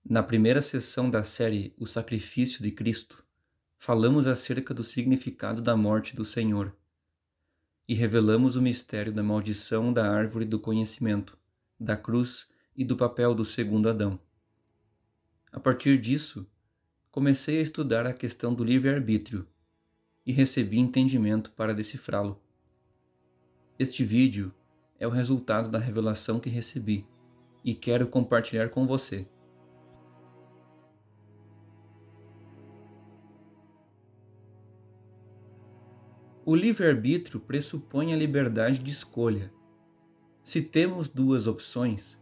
Na primeira sessão da série O Sacrifício de Cristo, falamos acerca do significado da morte do Senhor e revelamos o mistério da maldição da árvore do conhecimento, da cruz e do papel do segundo Adão. A partir disso, comecei a estudar a questão do livre-arbítrio e recebi entendimento para decifrá-lo. Este vídeo é o resultado da revelação que recebi e quero compartilhar com você. O livre-arbítrio pressupõe a liberdade de escolha. Se temos duas opções,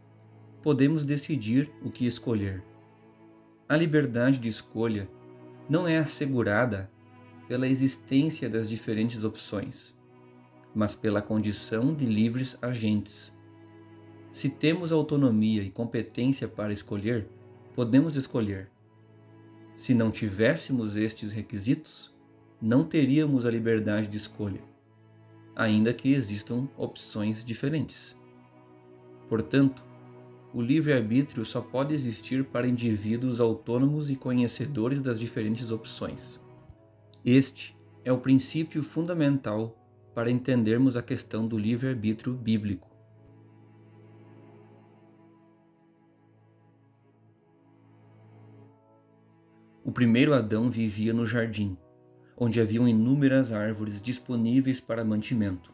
podemos decidir o que escolher. A liberdade de escolha não é assegurada pela existência das diferentes opções, mas pela condição de livres agentes. Se temos autonomia e competência para escolher, podemos escolher. Se não tivéssemos estes requisitos, não teríamos a liberdade de escolha, ainda que existam opções diferentes. Portanto, o livre-arbítrio só pode existir para indivíduos autônomos e conhecedores das diferentes opções. Este é o princípio fundamental para entendermos a questão do livre-arbítrio bíblico. O primeiro Adão vivia no jardim, onde haviam inúmeras árvores disponíveis para mantimento.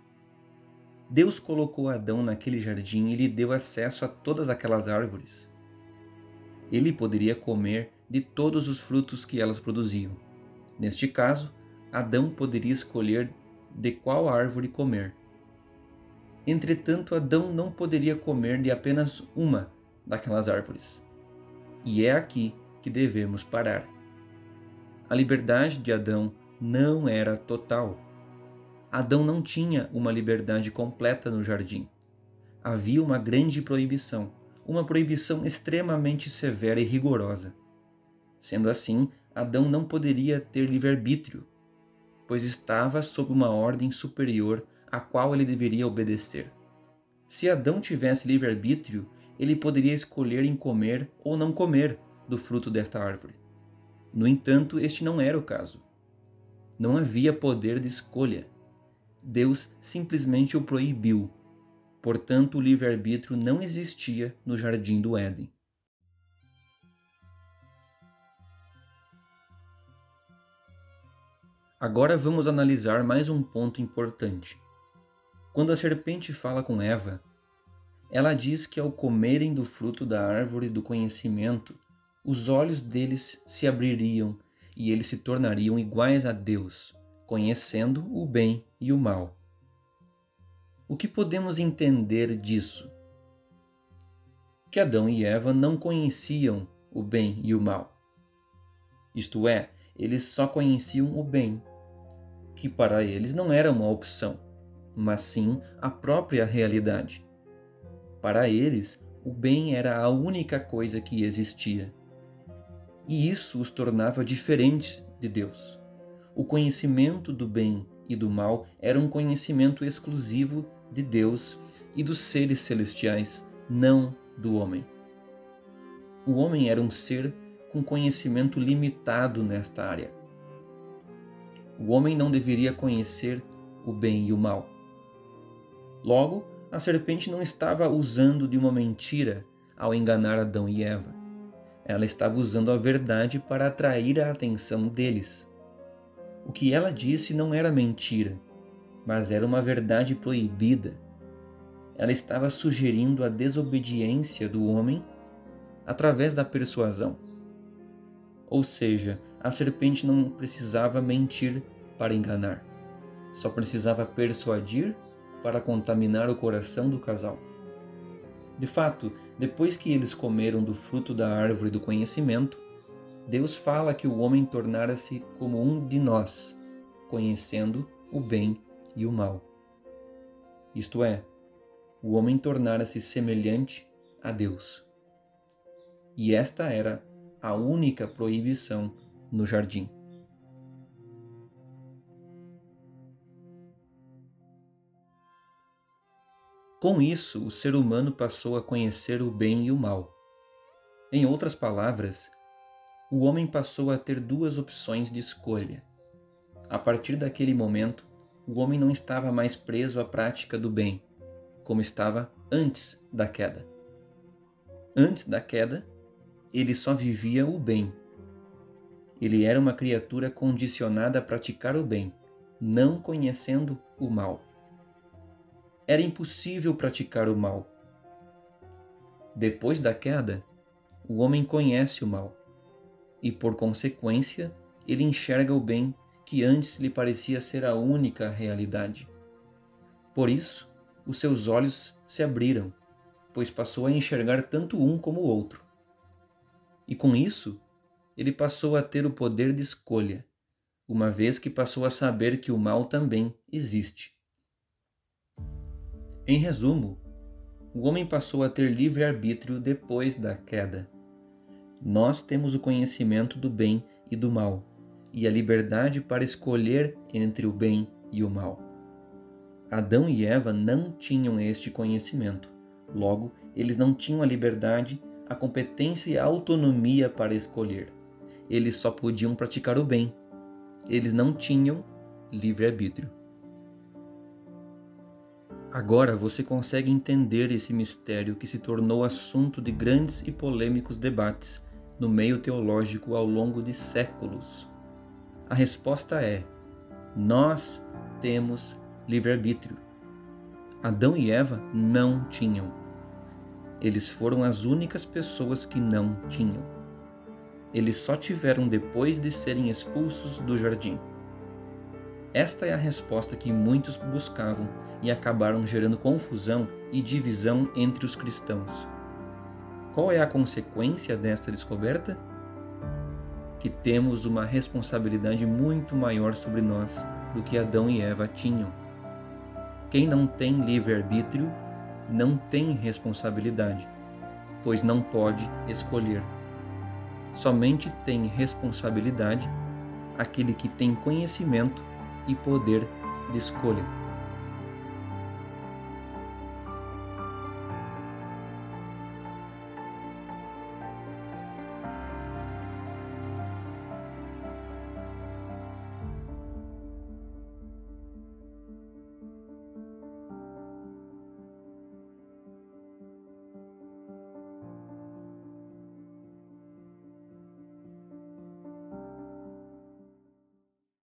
Deus colocou Adão naquele jardim e lhe deu acesso a todas aquelas árvores. Ele poderia comer de todos os frutos que elas produziam. Neste caso, Adão poderia escolher de qual árvore comer. Entretanto, Adão não poderia comer de apenas uma daquelas árvores. E é aqui que devemos parar. A liberdade de Adão não era total. Adão não tinha uma liberdade completa no jardim. Havia uma grande proibição, uma proibição extremamente severa e rigorosa. Sendo assim, Adão não poderia ter livre-arbítrio, pois estava sob uma ordem superior à qual ele deveria obedecer. Se Adão tivesse livre-arbítrio, ele poderia escolher em comer ou não comer do fruto desta árvore. No entanto, este não era o caso. Não havia poder de escolha. Deus simplesmente o proibiu. Portanto, o livre-arbítrio não existia no jardim do Éden. Agora vamos analisar mais um ponto importante. Quando a serpente fala com Eva, ela diz que ao comerem do fruto da árvore do conhecimento, os olhos deles se abririam e eles se tornariam iguais a Deus, conhecendo o bem e o mal. O que podemos entender disso? Que Adão e Eva não conheciam o bem e o mal. Isto é, eles só conheciam o bem, que para eles não era uma opção, mas sim a própria realidade. Para eles, o bem era a única coisa que existia. E isso os tornava diferentes de Deus. O conhecimento do bem e do mal era um conhecimento exclusivo de Deus e dos seres celestiais, não do homem. O homem era um ser com conhecimento limitado nesta área. O homem não deveria conhecer o bem e o mal. Logo, a serpente não estava usando de uma mentira ao enganar Adão e Eva. Ela estava usando a verdade para atrair a atenção deles. O que ela disse não era mentira, mas era uma verdade proibida. Ela estava sugerindo a desobediência do homem através da persuasão. Ou seja, a serpente não precisava mentir para enganar, só precisava persuadir para contaminar o coração do casal. De fato, depois que eles comeram do fruto da árvore do conhecimento, Deus fala que o homem tornara-se como um de nós, conhecendo o bem e o mal. Isto é, o homem tornara-se semelhante a Deus. E esta era a única proibição no jardim. Com isso, o ser humano passou a conhecer o bem e o mal. Em outras palavras, o homem passou a ter duas opções de escolha. A partir daquele momento, o homem não estava mais preso à prática do bem, como estava antes da queda. Antes da queda, ele só vivia o bem. Ele era uma criatura condicionada a praticar o bem, não conhecendo o mal. Era impossível praticar o mal. Depois da queda, o homem conhece o mal e, por consequência, ele enxerga o bem que antes lhe parecia ser a única realidade. Por isso, os seus olhos se abriram, pois passou a enxergar tanto um como o outro. E com isso, ele passou a ter o poder de escolha, uma vez que passou a saber que o mal também existe. Em resumo, o homem passou a ter livre-arbítrio depois da queda. Nós temos o conhecimento do bem e do mal, e a liberdade para escolher entre o bem e o mal. Adão e Eva não tinham este conhecimento. Logo, eles não tinham a liberdade, a competência e a autonomia para escolher. Eles só podiam praticar o bem. Eles não tinham livre-arbítrio. Agora você consegue entender esse mistério que se tornou assunto de grandes e polêmicos debates no meio teológico ao longo de séculos. A resposta é: nós temos livre-arbítrio. Adão e Eva não tinham. Eles foram as únicas pessoas que não tinham. Eles só tiveram depois de serem expulsos do jardim. Esta é a resposta que muitos buscavam e acabaram gerando confusão e divisão entre os cristãos. Qual é a consequência desta descoberta? Que temos uma responsabilidade muito maior sobre nós do que Adão e Eva tinham. Quem não tem livre-arbítrio não tem responsabilidade, pois não pode escolher. Somente tem responsabilidade aquele que tem conhecimento e poder de escolha.